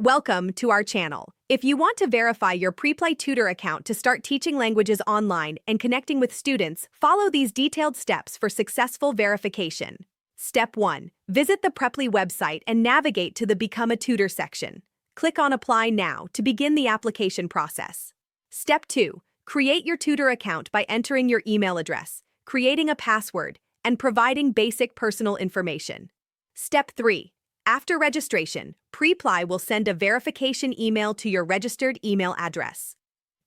Welcome to our channel. If you want to verify your Preplay Tutor account to start teaching languages online and connecting with students, follow these detailed steps for successful verification. Step 1. Visit the Preply website and navigate to the Become a Tutor section. Click on Apply Now to begin the application process. Step 2. Create your tutor account by entering your email address, creating a password, and providing basic personal information. Step 3. After registration, Preply will send a verification email to your registered email address.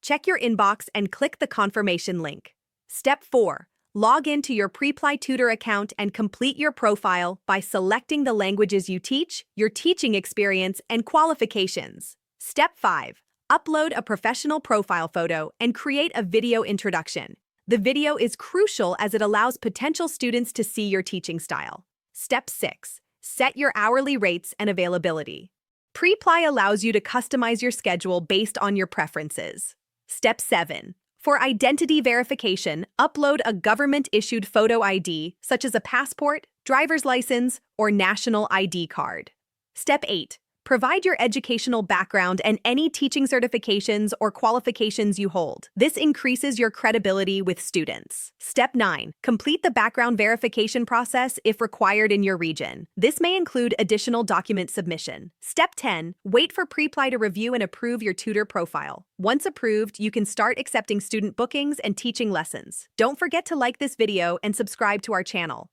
Check your inbox and click the confirmation link. Step 4. Log into your Preply Tutor account and complete your profile by selecting the languages you teach, your teaching experience, and qualifications. Step 5. Upload a professional profile photo and create a video introduction. The video is crucial as it allows potential students to see your teaching style. Step 6. Set your hourly rates and availability. Preply allows you to customize your schedule based on your preferences. Step 7. For identity verification, upload a government-issued photo ID, such as a passport, driver's license, or national ID card. Step 8. Provide your educational background and any teaching certifications or qualifications you hold. This increases your credibility with students. Step 9. Complete the background verification process if required in your region. This may include additional document submission. Step 10. Wait for Preply to review and approve your tutor profile. Once approved, you can start accepting student bookings and teaching lessons. Don't forget to like this video and subscribe to our channel.